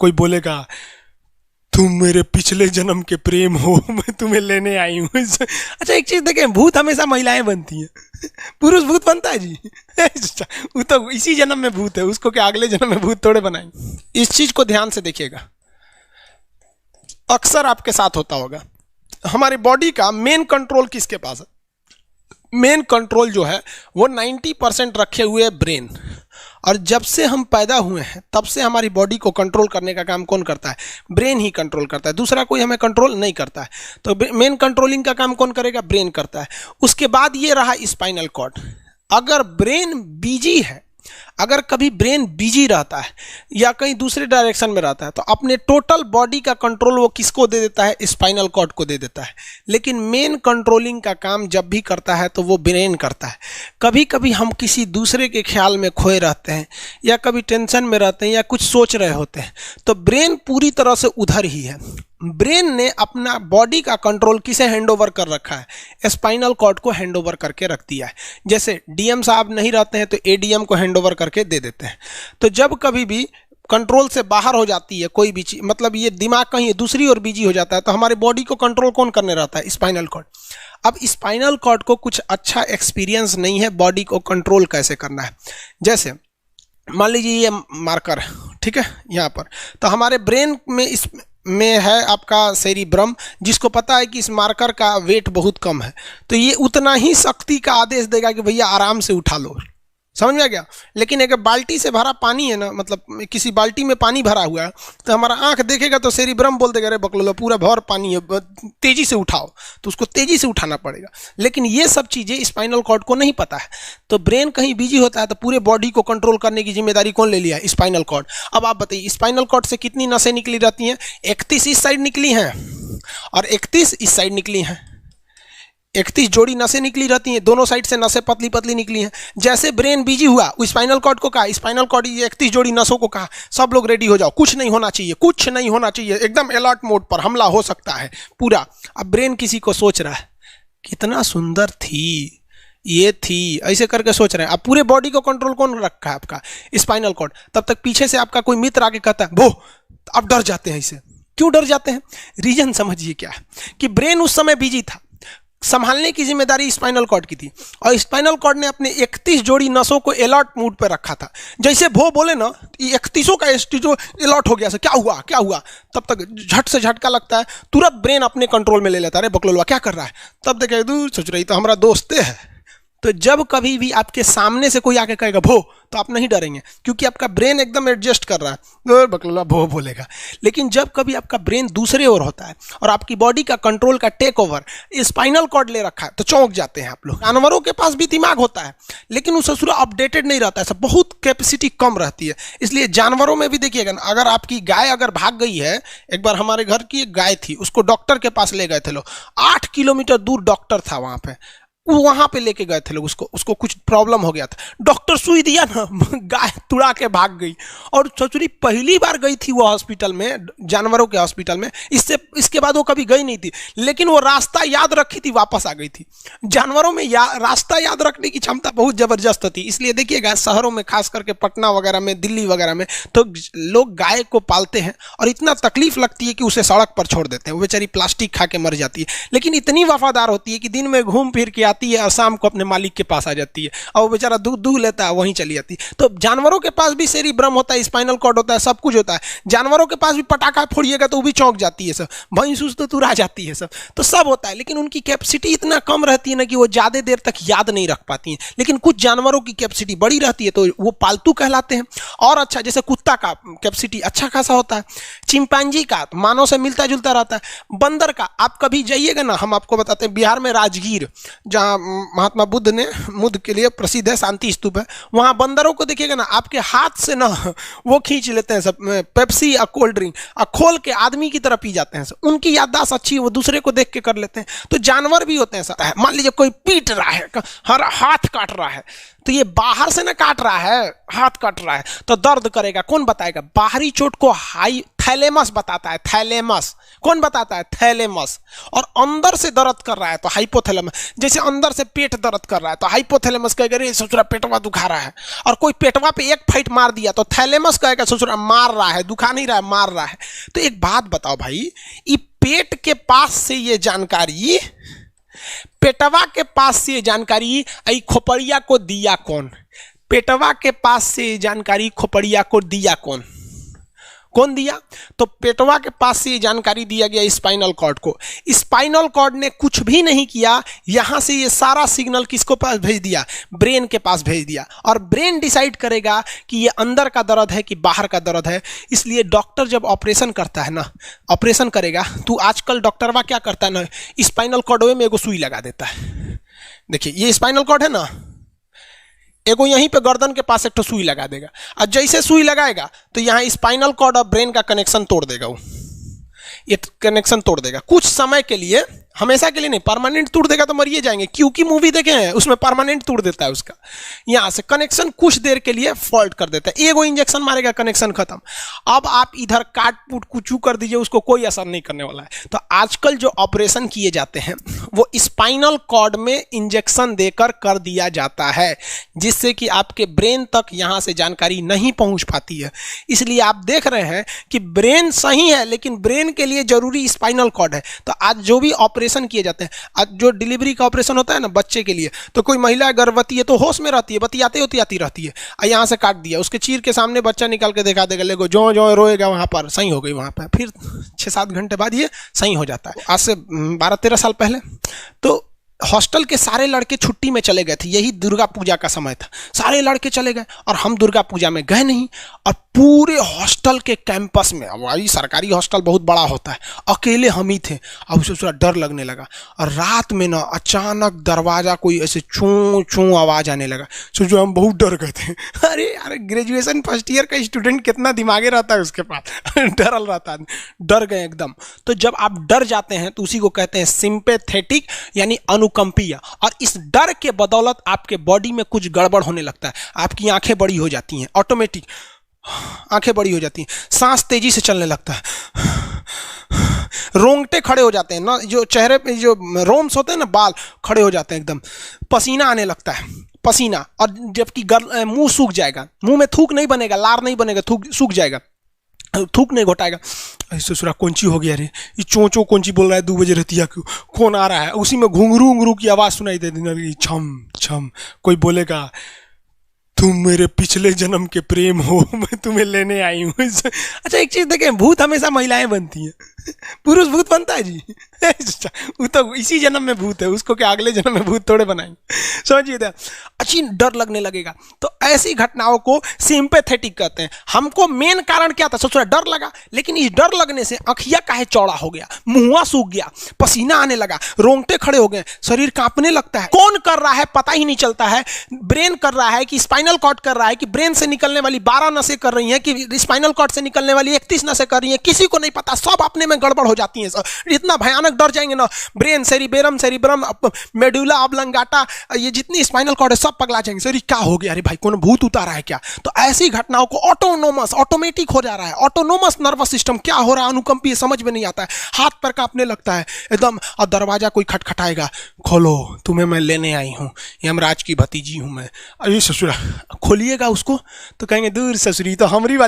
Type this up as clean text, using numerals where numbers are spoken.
कोई बोलेगा तुम मेरे पिछले जन्म के प्रेम हो, मैं तुम्हें लेने आई हूँ। अच्छा एक चीज देखें, भूत हमेशा महिलाएं बनती हैं, पुरुष भूत बनता है जी? वो तो इसी जन्म में भूत है, उसको क्या अगले जन्म में भूत थोड़े बनाएंगे। इस चीज को ध्यान से देखिएगा, अक्सर आपके साथ होता होगा। हमारी बॉडी का मेन कंट्रोल किसके पास है? मेन कंट्रोल जो है वो 90% रखे हुए ब्रेन। और जब से हम पैदा हुए हैं तब से हमारी बॉडी को कंट्रोल करने का काम कौन करता है? ब्रेन ही कंट्रोल करता है, दूसरा कोई हमें कंट्रोल नहीं करता है। तो मेन कंट्रोलिंग का काम कौन करेगा? ब्रेन करता है। उसके बाद ये रहा स्पाइनल कॉर्ड। अगर ब्रेन बिजी है, अगर कभी ब्रेन बिजी रहता है या कहीं दूसरे डायरेक्शन में रहता है, तो अपने टोटल बॉडी का कंट्रोल वो किसको दे देता है? स्पाइनल कॉर्ड को दे देता है। लेकिन मेन कंट्रोलिंग का काम जब भी करता है तो वो ब्रेन करता है। कभी कभी हम किसी दूसरे के ख्याल में खोए रहते हैं या कभी टेंशन में रहते हैं या कुछ सोच रहे होते हैं, तो ब्रेन पूरी तरह से उधर ही है। ब्रेन ने अपना बॉडी का कंट्रोल किसे हैंडओवर कर रखा है? स्पाइनल कॉर्ड को हैंडओवर करके रख दिया है। जैसे डीएम साहब नहीं रहते हैं तो एडीएम को हैंडओवर करके दे देते हैं। तो जब कभी भी कंट्रोल से बाहर हो जाती है कोई भी चीज, मतलब ये दिमाग कहीं दूसरी ओर बिजी हो जाता है, तो हमारी बॉडी को कंट्रोल कौन करने रहता है? Spinal cord. अब स्पाइनल कॉर्ड को कुछ अच्छा एक्सपीरियंस नहीं है बॉडी को कंट्रोल कैसे करना है। जैसे मान लीजिए ये मार्कर, ठीक है, यहाँ पर, तो हमारे ब्रेन में इस में है आपका सेरिब्रम, जिसको पता है कि इस मार्कर का वेट बहुत कम है, तो ये उतना ही शक्ति का आदेश देगा कि भैया आराम से उठा लो। समझ में आ गया? लेकिन अगर बाल्टी से भरा पानी है ना, मतलब किसी बाल्टी में पानी भरा हुआ है, तो हमारा आंख देखेगा तो सेरिब्रम बोल देगा अरे बकलोला पूरा भर पानी है, तेजी से उठाओ, तो उसको तेजी से उठाना पड़ेगा। लेकिन ये सब चीज़ें स्पाइनल कॉर्ड को नहीं पता है। तो ब्रेन कहीं बिजी होता है तो पूरे बॉडी को कंट्रोल करने की जिम्मेदारी कौन ले लिया है? Spinal cord. अब आप बताइए स्पाइनल कॉर्ड से कितनी नसें निकली रहती हैं? 31 इस साइड निकली हैं और 31 इस साइड निकली हैं। 31 जोड़ी नसें निकली रहती हैं, दोनों साइड से नसें पतली पतली निकली हैं। जैसे ब्रेन बिजी हुआ, स्पाइनल कॉर्ड को कहा, स्पाइनल कॉर्ड 31 जोड़ी नसों को कहा सब लोग रेडी हो जाओ, कुछ नहीं होना चाहिए, कुछ नहीं होना चाहिए, एकदम अलर्ट मोड पर, हमला हो सकता है पूरा। अब ब्रेन किसी को सोच रहा है कितना सुंदर थी ये थी, ऐसे करके सोच रहे हैं। अब पूरे बॉडी को कंट्रोल कौन रखा है? आपका स्पाइनल कॉर्ड। तब तक पीछे से आपका कोई मित्र आके कहता है वो, अब डर जाते हैं। इसे क्यों डर जाते हैं? रीजन समझिए क्या है कि ब्रेन उस समय बिजी था, संभालने की जिम्मेदारी स्पाइनल कॉर्ड की थी, और स्पाइनल कॉर्ड ने अपने 31 जोड़ी नसों को अलर्ट मूड पर रखा था। जैसे भो बोले ना, 31 का जो अलर्ट हो गया, क्या हुआ क्या हुआ, तब तक झट से झटका लगता है, तुरंत ब्रेन अपने कंट्रोल में ले लेता है। अरे बकलोलवा क्या कर रहा है? तब देखे दूर सोच रही तो हमारा दोस्त है। तो जब कभी भी आपके सामने से कोई आके कहेगा भो, तो आप नहीं डरेंगे, क्योंकि आपका ब्रेन एकदम एडजस्ट कर रहा है, बकलोला भो बोलेगा। लेकिन जब कभी आपका ब्रेन दूसरे ओर होता है और आपकी बॉडी का कंट्रोल का टेक ओवर स्पाइनल कॉर्ड ले रखा है, तो चौंक जाते हैं आप लोग। जानवरों के पास भी दिमाग होता है, लेकिन वो ससुरा अपडेटेड नहीं रहता है, सब बहुत कैपेसिटी कम रहती है। इसलिए जानवरों में भी देखिएगा ना, अगर आपकी गाय अगर भाग गई है, एक बार हमारे घर की एक गाय थी, उसको डॉक्टर के पास ले गए थे लोग, 8 किलोमीटर दूर डॉक्टर था, वहां पे लेके गए थे लोग, उसको कुछ प्रॉब्लम हो गया था, डॉक्टर सुई दिया ना, गाय तुड़ा के भाग गई। और ससुरी पहली बार गई थी वो हॉस्पिटल में, जानवरों के हॉस्पिटल में, इसके बाद वो कभी गई नहीं थी, लेकिन वो रास्ता याद रखी थी, वापस आ गई थी। जानवरों में रास्ता याद रखने की क्षमता बहुत जबरदस्त होती है। इसलिए देखिएगा शहरों में, खास करके पटना वगैरह में, दिल्ली वगैरह में, तो लोग गाय को पालते हैं और इतना तकलीफ लगती है कि उसे सड़क पर छोड़ देते हैं, वो बेचारी प्लास्टिक खा के मर जाती है, लेकिन इतनी वफादार होती है कि दिन में घूम फिर के है और शाम को अपने मालिक के पास आ जाती है, और वो बेचारा दूध लेता है, वहीं चली जाती है। तो जानवरों के पास भी सेरिब्रम होता है, स्पाइनल कॉर्ड होता है, सब कुछ होता है। जानवरों के पास भी पटाखा फोड़िएगा तो वो भी चौंक जाती है, सब भैंस तो तुरा जाती है, सब तो सब होता है। लेकिन उनकी कैपेसिटी इतना कम रहती है ना कि वो ज्यादा देर तक याद नहीं रख पाती हैं। लेकिन कुछ जानवरों की कैपेसिटी बड़ी रहती है, तो वो पालतू कहलाते हैं। और अच्छा, जैसे कुत्ता का कैपेसिटी अच्छा खासा होता है, चिंपांजी का मानव से मिलता जुलता रहता है, बंदर का आप कभी जाइएगा ना, हम आपको बताते हैं, बिहार में राजगीर, जहाँ महात्मा बुद्ध के लिए प्रसिद्ध है, शांति स्तूप है, वहां बंदरों को देखिएगा ना, आपके हाथ से ना वो खींच लेते हैं सब पेप्सी या कोल्ड ड्रिंक, और खोल के आदमी की तरह पी जाते हैं सब। उनकी याददाश्त अच्छी है, वो दूसरे को देख के कर लेते हैं। तो जानवर भी होते हैं सब। मान लीजिए कोई पीट रहा है, हर हाथ काट रहा है, तो ये बाहर से ना काट रहा है, हाथ काट रहा है तो दर्द करेगा, कौन बताएगा? बाहरी चोट को थैलेमस बताता है, थैलेमस। कौन बताता है? थैलेमस। और अंदर से दर्द कर रहा है तो हाइपोथैलेमस। जैसे अंदर से पेट दर्द कर रहा है तो हाइपोथैलेमस कहेगा रे ससुरा पेटवा दुखा रहा है। और कोई पेटवा पे एक फाइट मार दिया तो थैलेमस कहेगा ससुरा मार रहा है, दुखा नहीं रहा है, मार रहा है। तो एक बात बताओ भाई, ये पेट के पास से ये जानकारी, पेटवा के पास से जानकारी आई खोपड़िया को दिया कौन? पेटवा के पास से जानकारी खोपड़िया को दिया कौन? कौन दिया? तो पेटवा के पास से जानकारी दिया गया स्पाइनल कॉर्ड को। स्पाइनल कॉर्ड ने कुछ भी नहीं किया, यहां से ये सारा सिग्नल किसको पास भेज दिया? ब्रेन के पास भेज दिया। और ब्रेन डिसाइड करेगा कि ये अंदर का दर्द है कि बाहर का दर्द है। इसलिए डॉक्टर जब ऑपरेशन करता है ना, ऑपरेशन करेगा तो आजकल डॉक्टरवा क्या करता है ना, स्पाइनल कॉर्ड में एगो सुई लगा देता है। देखिए ये स्पाइनल कॉर्ड है ना, एगो यहीं पे गर्दन के पास एक तो सुई लगा देगा। और जैसे सुई लगाएगा तो यहाँ स्पाइनल कॉर्ड और ब्रेन का कनेक्शन तोड़ देगा। वो ये कनेक्शन तोड़ देगा कुछ समय के लिए, हमेशा के लिए नहीं। परमानेंट तोड़ देगा तो मरिए जाएंगे, क्योंकि मूवी देखे हैं उसमें परमानेंट तोड़ देता है उसका। यहां से कनेक्शन कुछ देर के लिए फॉल्ट कर देता है, एगो इंजेक्शन मारेगा, कनेक्शन खत्म। अब आप इधर काट पुट कुचू कर दीजिए, उसको कोई असर नहीं करने वाला है। तो आजकल जो ऑपरेशन किए जाते हैं वो स्पाइनल कॉर्ड में इंजेक्शन देकर कर दिया जाता है, जिससे कि आपके ब्रेन तक यहां से जानकारी नहीं पहुंच पाती है। इसलिए आप देख रहे हैं कि ब्रेन सही है लेकिन ब्रेन के लिए जरूरी स्पाइनल कॉर्ड है। तो आज जो भी ऑपरेशन किए जाते हैं, आज जो डिलीवरी का ऑपरेशन होता है ना बच्चे के लिए, तो कोई महिला गर्भवती है तो होश में रहती है, बतियाते होती रहती है, यहाँ से काट दिया, उसके चीर के सामने बच्चा निकाल के दिखा देगा, लेगो जो जो रोएगा वहां पर सही हो गई, वहां पर फिर 6-7 घंटे बाद ये सही हो जाता है। आज से 12-13 साल पहले तो हॉस्टल के सारे लड़के छुट्टी में चले गए थे, यही दुर्गा पूजा का समय था, सारे लड़के चले गए और हम दुर्गा पूजा में गए नहीं। और पूरे हॉस्टल के कैंपस में, अब वही सरकारी हॉस्टल बहुत बड़ा होता है, अकेले हम ही थे। अब उसे थोड़ा डर लगने लगा और रात में ना अचानक दरवाजा कोई ऐसे चूं चूं आवाज आने लगा। सोचो हम बहुत डर गए थे। अरे यार ग्रेजुएशन फर्स्ट ईयर का स्टूडेंट कितना दिमागे रहता है उसके पास, डरल रहता है, डर गए एकदम। तो जब आप डर जाते हैं तो उसी को कहते हैं सिंपैथेटिक यानी अनुकंपीय। और इस डर के बदौलत आपके बॉडी में कुछ गड़बड़ होने लगता है, आपकी आंखें बड़ी हो जाती हैं, ऑटोमेटिक आंखें बड़ी हो जाती हैं, सांस तेजी से चलने लगता है, रोंगटे खड़े हो जाते हैं ना, जो चेहरे पे जो रोम्स होते हैं ना, बाल खड़े हो जाते हैं एकदम, पसीना आने लगता है, पसीना। और जबकि मुंह सूख जाएगा, मुंह में थूक नहीं बनेगा, लार नहीं बनेगा, थूक सूख जाएगा, थूक नहीं घोटाएगा। ससुरा कौन ची हो गया रे, ये चोंचो कौन ची बोल रहा है 2 बजे रहती है, कौन आ रहा है? उसी में घुंघरू उंगरू की आवाज सुनाई देती, छम छम। कोई बोलेगा तुम मेरे पिछले जन्म के प्रेम हो, मैं तुम्हें लेने आई हूँ। अच्छा एक चीज देखें, भूत हमेशा महिलाएं बनती हैं, पुरुष भूत बनता है जी? वो तो इसी जन्म में भूत है, उसको क्या अगले जन्म में भूत थोड़े बनाएंगे? समझिए, अच्छी डर लगने लगेगा। तो ऐसी घटनाओं को सिंपैथेटिक कहते हैं। हमको मेन कारण क्या था? सोचो डर लगा, लेकिन इस डर लगने से आँखिया काहे चौड़ा हो गया, मुंह सूख गया, पसीना आने लगा, रोंगटे खड़े हो गए, शरीर कांपने लगता है। कौन कर रहा है पता ही नहीं चलता है। ब्रेन कर रहा है कि स्पाइनल कॉर्ड कर रहा है कि ब्रेन से निकलने वाली 12 नसें कर रही हैं कि स्पाइनल कॉर्ड से निकलने वाली 31 नसें कर रही हैं, किसी को नहीं पता, सब अपने में गड़बड़ हो जाती है। इतना भयानक डर जाएंगे ना, ब्रेन, सेरिब्रम, मेडुला ऑब्लंगाटा, ये जितनी स्पाइनल कॉर्ड है सब पगला जाएंगे। सर क्या हो गया, अरे भाई कौन भूत उतारा है क्या? तो ऐसी घटनाओं को ऑटोनोमस, ऑटोमेटिक हो जा रहा है, ऑटोनोमस नर्वस सिस्टम क्या हो रहा है, अनुकंपीय, समझ में नहीं आता है, हाथ पर कांपने लगता है एकदम। और दरवाजा कोई खटखटाएगा, खोलो तुम्हें मैं लेने आई हूँ, यमराज की भतीजी हूँ मैं। अरे ससुरा, खोलिएगा उसको तो कहेंगे दूर ससुरी तो हमारी